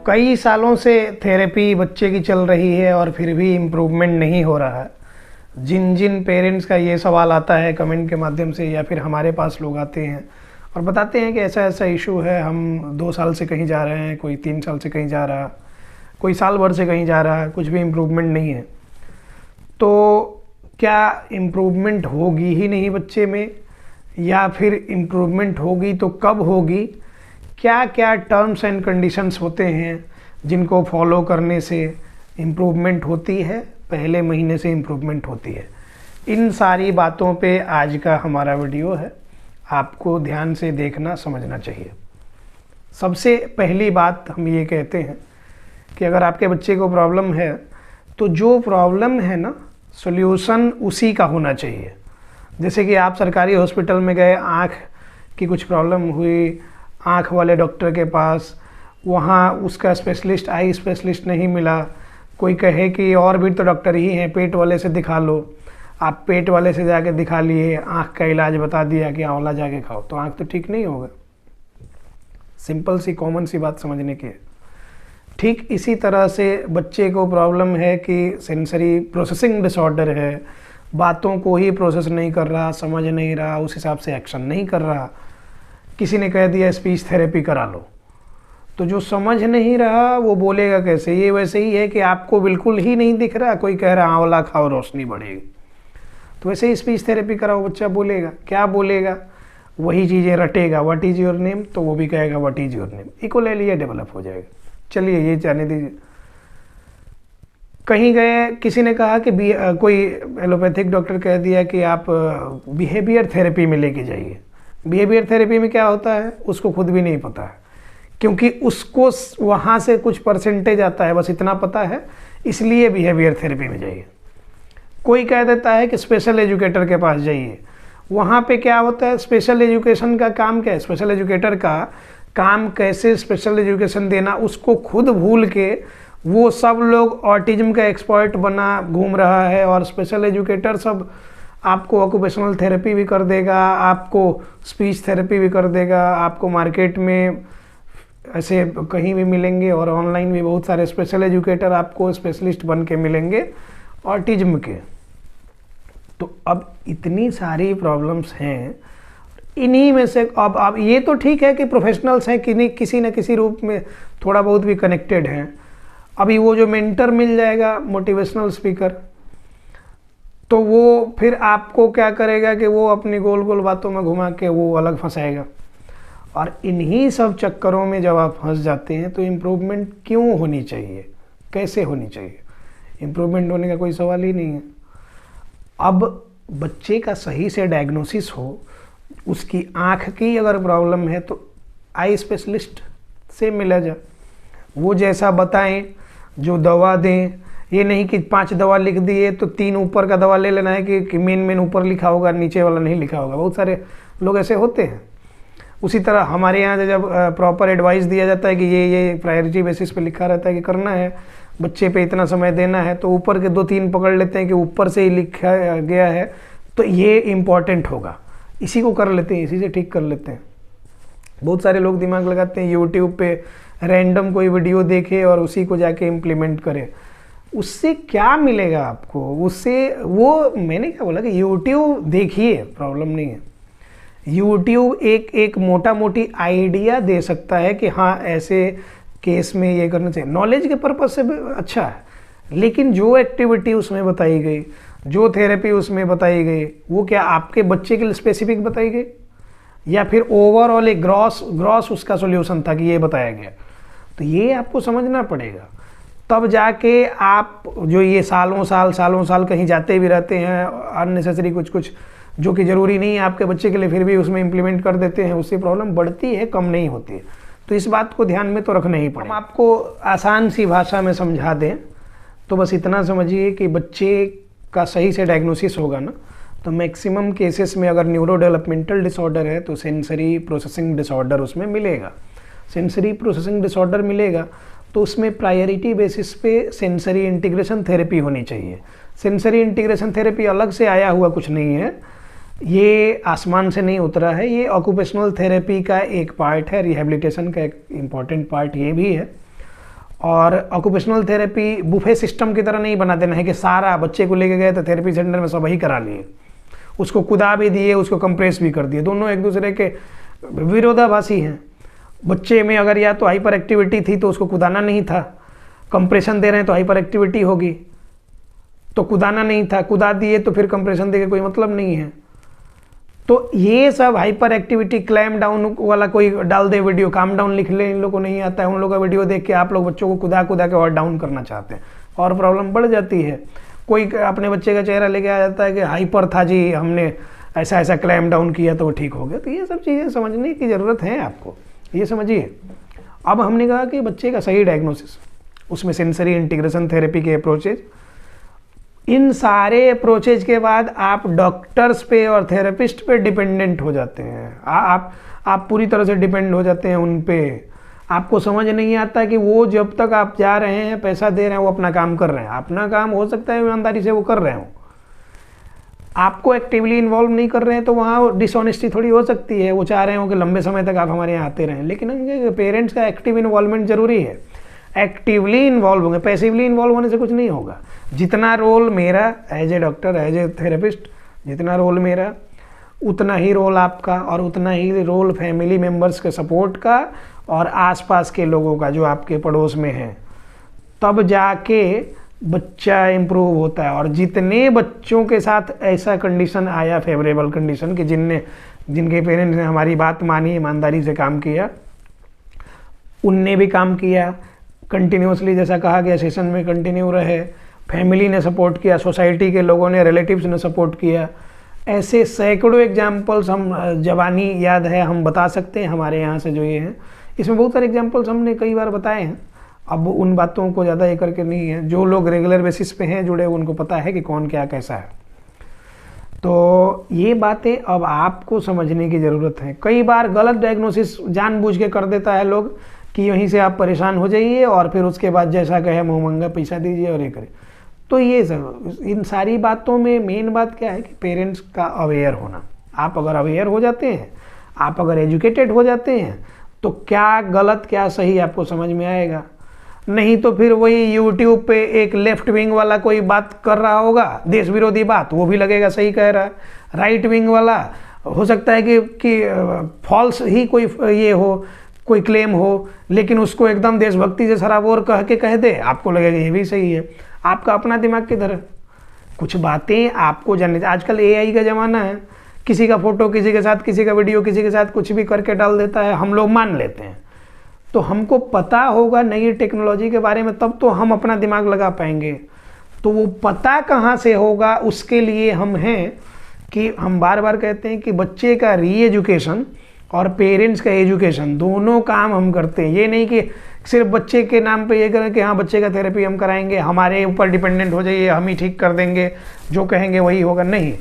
कई सालों से थेरेपी बच्चे की चल रही है और फिर भी इम्प्रूवमेंट नहीं हो रहा है। जिन जिन पेरेंट्स का ये सवाल आता है कमेंट के माध्यम से या फिर हमारे पास लोग आते हैं और बताते हैं कि ऐसा ऐसा इशू है, हम 2 साल से कहीं जा रहे हैं, कोई 3 साल से कहीं जा रहा, कोई साल भर से कहीं जा रहा है, कुछ भी इम्प्रूवमेंट नहीं है। तो क्या इम्प्रूवमेंट होगी ही नहीं बच्चे में, या फिर इम्प्रूवमेंट होगी तो कब होगी? क्या क्या टर्म्स एंड कंडीशंस होते हैं जिनको फॉलो करने से इम्प्रूवमेंट होती है, पहले महीने से इम्प्रूवमेंट होती है? इन सारी बातों पे आज का हमारा वीडियो है, आपको ध्यान से देखना समझना चाहिए। सबसे पहली बात हम ये कहते हैं कि अगर आपके बच्चे को प्रॉब्लम है तो जो प्रॉब्लम है ना, सॉल्यूशन उसी का होना चाहिए। जैसे कि आप सरकारी हॉस्पिटल में गए, आँख की कुछ प्रॉब्लम हुई, आँख वाले डॉक्टर के पास, वहाँ उसका स्पेशलिस्ट, आई स्पेशलिस्ट नहीं मिला, कोई कहे कि और भी तो डॉक्टर ही हैं, पेट वाले से दिखा लो। आप पेट वाले से जाके दिखा लिए, आँख का इलाज बता दिया कि आंवला जाके खाओ, तो आँख तो ठीक नहीं होगा। सिंपल सी कॉमन सी बात समझने की है। ठीक इसी तरह से बच्चे को प्रॉब्लम है कि सेंसरी प्रोसेसिंग डिसऑर्डर है, बातों को ही प्रोसेस नहीं कर रहा, समझ नहीं रहा, उस हिसाब से एक्शन नहीं कर रहा। किसी ने कह दिया स्पीच थेरेपी करा लो, तो जो समझ नहीं रहा वो बोलेगा कैसे? ये वैसे ही है कि आपको बिल्कुल ही नहीं दिख रहा, कोई कह रहा आंवला खाओ रोशनी बढ़ेगी, तो वैसे ही स्पीच थेरेपी कराओ, बच्चा बोलेगा। क्या बोलेगा? वही चीज़ें रटेगा। व्हाट इज़ योर नेम, तो वो भी कहेगा what is your name. Equally ये डेवलप हो जाएगा। चलिए ये जाने दीजिए। कहीं गए, किसी ने कहा कि कोई एलोपैथिक डॉक्टर कह दिया कि आप बिहेवियर थेरेपी में लेके जाइए। बिहेवियर थेरेपी में क्या होता है उसको खुद भी नहीं पता है, क्योंकि उसको वहाँ से कुछ परसेंटेज आता है, बस इतना पता है, इसलिए बिहेवियर थेरेपी में जाइए। कोई कह देता है कि स्पेशल एजुकेटर के पास जाइए। वहाँ पे क्या होता है? स्पेशल एजुकेशन का काम क्या है? स्पेशल एजुकेटर का काम कैसे स्पेशल एजुकेशन देना, उसको खुद भूल के वो सब लोग ऑटिज्म का एक्सपर्ट बना घूम रहा है। और स्पेशल एजुकेटर सब आपको ऑक्यूपेशनल थेरेपी भी कर देगा, आपको स्पीच थेरेपी भी कर देगा, आपको मार्केट में ऐसे कहीं भी मिलेंगे और ऑनलाइन भी बहुत सारे स्पेशल एजुकेटर आपको स्पेशलिस्ट बन के मिलेंगे ऑटिज्म के। तो अब इतनी सारी प्रॉब्लम्स हैं, इन्हीं में से अब ये तो ठीक है कि प्रोफेशनल्स हैं, किसी न किसी रूप में थोड़ा बहुत भी कनेक्टेड हैं। अभी वो जो मेंटर मिल जाएगा, मोटिवेशनल स्पीकर, तो वो फिर आपको क्या करेगा कि वो अपनी गोल गोल बातों में घुमा के वो अलग फंसाएगा। और इन्हीं सब चक्करों में जब आप फंस जाते हैं तो इम्प्रूवमेंट क्यों होनी चाहिए, कैसे होनी चाहिए? इम्प्रूवमेंट होने का कोई सवाल ही नहीं है। अब बच्चे का सही से डायग्नोसिस हो, उसकी आँख की अगर प्रॉब्लम है तो आई स्पेशलिस्ट से मिला जाए, वो जैसा बताएं, जो दवा दें। ये नहीं कि 5 दवा लिख दिए तो 3 ऊपर का दवा ले लेना है कि मेन ऊपर लिखा होगा, नीचे वाला नहीं लिखा होगा। बहुत सारे लोग ऐसे होते हैं। उसी तरह हमारे यहाँ जब प्रॉपर एडवाइस दिया जाता है कि ये प्रायोरिटी बेसिस पे लिखा रहता है कि करना है, बच्चे पे इतना समय देना है, तो ऊपर के 2-3 पकड़ लेते हैं कि ऊपर से ही लिखा गया है तो ये इम्पॉर्टेंट होगा, इसी को कर लेते हैं, इसी से ठीक कर लेते हैं। बहुत सारे लोग दिमाग लगाते हैं यूट्यूब पे रैंडम कोई वीडियो देखे और उसी को जाके इम्प्लीमेंट करें। उससे क्या मिलेगा आपको? उससे वो, मैंने क्या बोला कि यूट्यूब देखिए, प्रॉब्लम नहीं है। यूट्यूब एक मोटा मोटी आइडिया दे सकता है कि हाँ ऐसे केस में ये करना चाहिए, नॉलेज के पर्पज से अच्छा है। लेकिन जो एक्टिविटी उसमें बताई गई, जो थेरेपी उसमें बताई गई, वो क्या आपके बच्चे के लिए स्पेसिफिक बताई गई, या फिर ओवरऑल एक ग्रॉस उसका सॉल्यूशन था कि ये बताया गया? तो ये आपको समझना पड़ेगा। तब जाके आप, जो ये सालों साल कहीं जाते भी रहते हैं, अननेसेसरी कुछ जो कि ज़रूरी नहीं है आपके बच्चे के लिए, फिर भी उसमें इम्प्लीमेंट कर देते हैं, उससे प्रॉब्लम बढ़ती है, कम नहीं होती है। तो इस बात को ध्यान में तो रखना ही पड़ेगा। हम आपको आसान सी भाषा में समझा दें तो बस इतना समझिए कि बच्चे का सही से डायग्नोसिस होगा ना, तो मैक्सिमम केसेस में अगर न्यूरो डेवलपमेंटल डिसऑर्डर है तो सेंसरी प्रोसेसिंग डिसऑर्डर उसमें मिलेगा। सेंसरी प्रोसेसिंग डिसऑर्डर मिलेगा तो उसमें प्रायोरिटी बेसिस पे सेंसरी इंटीग्रेशन थेरेपी होनी चाहिए। सेंसरी इंटीग्रेशन थेरेपी अलग से आया हुआ कुछ नहीं है, ये आसमान से नहीं उतरा है, ये ऑक्यूपेशनल थेरेपी का एक पार्ट है, रिहैबिलिटेशन का एक इम्पॉर्टेंट पार्ट ये भी है। और ऑक्यूपेशनल थेरेपी बुफे सिस्टम की तरह नहीं बना देना है कि सारा बच्चे को लेके गए तो थेरेपी सेंटर में सब वही करा लिए, उसको कुदा भी दिए, उसको कंप्रेस भी कर दिए। दोनों एक दूसरे के विरोधाभासी हैं। बच्चे में अगर या तो हाइपर एक्टिविटी थी तो उसको कुदाना नहीं था, कंप्रेशन दे रहे हैं तो हाइपर एक्टिविटी होगी, तो कुदाना नहीं था, कुदा दिए तो फिर कंप्रेशन दे के कोई मतलब नहीं है। तो ये सब हाइपर एक्टिविटी क्लैम डाउन वाला कोई डाल दे वीडियो, काम डाउन लिख ले, इन लोगों को नहीं आता है, उन लोगों का वीडियो देख के आप लोग बच्चों को कुदा कुदा के और डाउन करना चाहते हैं और प्रॉब्लम बढ़ जाती है। कोई अपने बच्चे का चेहरा लेके आ जाता है कि हाइपर था जी, हमने ऐसा ऐसा क्लैम डाउन किया तो वो ठीक हो गया। तो ये सब चीज़ें समझने की ज़रूरत है आपको, ये समझिए। अब हमने कहा कि बच्चे का सही डायग्नोसिस, उसमें सेंसरी इंटीग्रेशन थेरेपी के अप्रोचेज, इन सारे अप्रोचेज के बाद आप डॉक्टर्स पे और थेरेपिस्ट पे डिपेंडेंट हो जाते हैं। आप पूरी तरह से डिपेंड हो जाते हैं उन पे। आपको समझ नहीं आता कि वो जब तक आप जा रहे हैं, पैसा दे रहे हैं, वो अपना काम कर रहे हैं। अपना काम हो सकता है ईमानदारी से वो कर रहे हो, आपको एक्टिवली इन्वॉल्व नहीं कर रहे हैं, तो वहाँ डिसऑनेस्टी थोड़ी हो सकती है। वो चाह रहे हो कि लंबे समय तक आप हमारे यहाँ आते रहें, लेकिन पेरेंट्स का एक्टिव इन्वॉल्वमेंट जरूरी है। एक्टिवली इन्वॉल्व होंगे, पैसिवली इन्वॉल्व होने से कुछ नहीं होगा। जितना रोल मेरा as a doctor, as a therapist, जितना रोल मेरा उतना ही रोल आपका, और उतना ही रोल फैमिली मेम्बर्स के सपोर्ट का और आसपास के लोगों का जो आपके पड़ोस में हैं। तब जाके बच्चा इम्प्रूव होता है। और जितने बच्चों के साथ ऐसा कंडीशन आया, फेवरेबल कंडीशन, कि जिनके पेरेंट्स ने हमारी बात मानी, ईमानदारी से काम किया, उनने भी काम किया कंटिन्यूसली, जैसा कहा गया सेशन में कंटिन्यू रहे, फैमिली ने सपोर्ट किया, सोसाइटी के लोगों ने, रिलेटिव्स ने सपोर्ट किया। ऐसे सैकड़ों एग्जाम्पल्स हम जवानी याद है हम बता सकते हैं हमारे यहाँ से जो ये हैं। इसमें बहुत सारे एग्जाम्पल्स हमने कई बार बताए हैं। अब उन बातों को ज़्यादा ये करके नहीं है, जो लोग रेगुलर बेसिस पे हैं जुड़े, उनको पता है कि कौन क्या कैसा है। तो ये बातें अब आपको समझने की ज़रूरत है। कई बार गलत डायग्नोसिस जानबूझ के कर देता है लोग कि यहीं से आप परेशान हो जाइए और फिर उसके बाद जैसा कहे मुँह मंगा पैसा दीजिए और ये करें। तो ये सब, इन सारी बातों में मेन बात क्या है कि पेरेंट्स का अवेयर होना। आप अगर अवेयर हो जाते हैं, आप अगर एजुकेटेड हो जाते हैं, तो क्या गलत क्या सही आपको समझ में आएगा। नहीं तो फिर वही यूट्यूब पे एक लेफ्ट विंग वाला कोई बात कर रहा होगा, देश विरोधी बात, वो भी लगेगा सही कह रहा है। राइट विंग वाला हो सकता है कि फॉल्स ही कोई ये हो, कोई क्लेम हो, लेकिन उसको एकदम देशभक्ति से सराबोर कह के कह दे, आपको लगेगा ये भी सही है। आपका अपना दिमाग किधर है। कुछ बातें आपको जाननी। आजकल AI का ज़माना है, किसी का फोटो किसी के साथ, किसी का वीडियो किसी के साथ कुछ भी करके डाल देता है, हम लोग मान लेते हैं। तो हमको पता होगा नई टेक्नोलॉजी के बारे में, तब तो हम अपना दिमाग लगा पाएंगे। तो वो पता कहाँ से होगा, उसके लिए हम हैं कि हम बार बार कहते हैं कि बच्चे का री एजुकेशन और पेरेंट्स का एजुकेशन दोनों काम हम करते हैं। ये नहीं कि सिर्फ बच्चे के नाम पे ये करें कि हाँ बच्चे का थेरेपी हम कराएंगे, हमारे ऊपर डिपेंडेंट हो जाइए, हम ही ठीक कर देंगे, जो कहेंगे वही होगा। नहीं,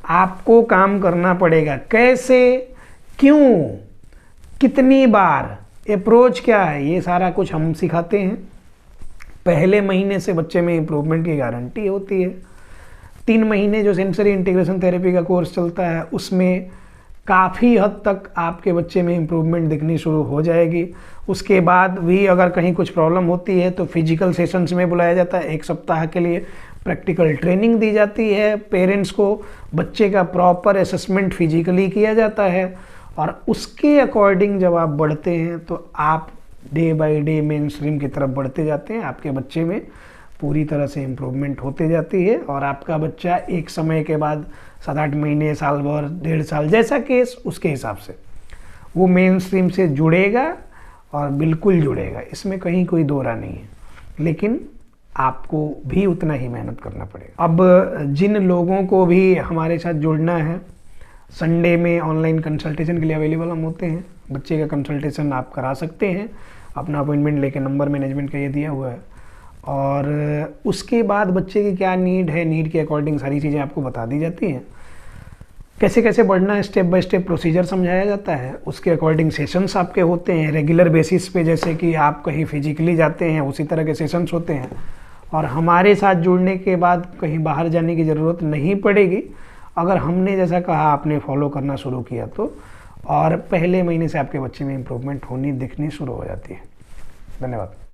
आपको काम करना पड़ेगा। कैसे, क्यों, कितनी बार, अप्रोच क्या है, ये सारा कुछ हम सिखाते हैं। पहले महीने से बच्चे में इम्प्रूवमेंट की गारंटी होती है। 3 महीने जो सेंसरी इंटीग्रेशन थेरेपी का कोर्स चलता है, उसमें काफ़ी हद तक आपके बच्चे में इम्प्रूवमेंट दिखनी शुरू हो जाएगी। उसके बाद भी अगर कहीं कुछ प्रॉब्लम होती है तो फिजिकल सेशंस में बुलाया जाता है, 1 सप्ताह के लिए प्रैक्टिकल ट्रेनिंग दी जाती है। पेरेंट्स को बच्चे का प्रॉपर असेसमेंट फिजिकली किया जाता है, और उसके अकॉर्डिंग जब आप बढ़ते हैं तो आप day by day main stream की तरफ बढ़ते जाते हैं। आपके बच्चे में पूरी तरह से इम्प्रूवमेंट होते जाती है, और आपका बच्चा एक समय के बाद 7-8 महीने, साल भर, 1.5 साल, जैसा केस उसके हिसाब से वो मेन स्ट्रीम से जुड़ेगा, और बिल्कुल जुड़ेगा। इसमें कहीं कोई दो राय नहीं है, लेकिन आपको भी उतना ही मेहनत करना पड़ेगा। अब जिन लोगों को भी हमारे साथ जुड़ना है, संडे में ऑनलाइन कंसल्टेशन के लिए अवेलेबल हम होते हैं। बच्चे का कंसल्टेशन आप करा सकते हैं, अपना अपॉइंटमेंट लेके, नंबर मैनेजमेंट का ये दिया हुआ है। और उसके बाद बच्चे की क्या नीड है, नीड के अकॉर्डिंग सारी चीज़ें आपको बता दी जाती हैं। कैसे कैसे बढ़ना है, स्टेप बाय स्टेप प्रोसीजर समझाया जाता है। उसके अकॉर्डिंग सेशंस आपके होते हैं रेगुलर बेसिस पे, जैसे कि आप कहीं फिजिकली जाते हैं उसी तरह के सेशंस होते हैं। और हमारे साथ जुड़ने के बाद कहीं बाहर जाने की ज़रूरत नहीं पड़ेगी, अगर हमने जैसा कहा आपने फॉलो करना शुरू किया तो। और पहले महीने से आपके बच्चे में इम्प्रूवमेंट होनी दिखनी शुरू हो जाती है। धन्यवाद।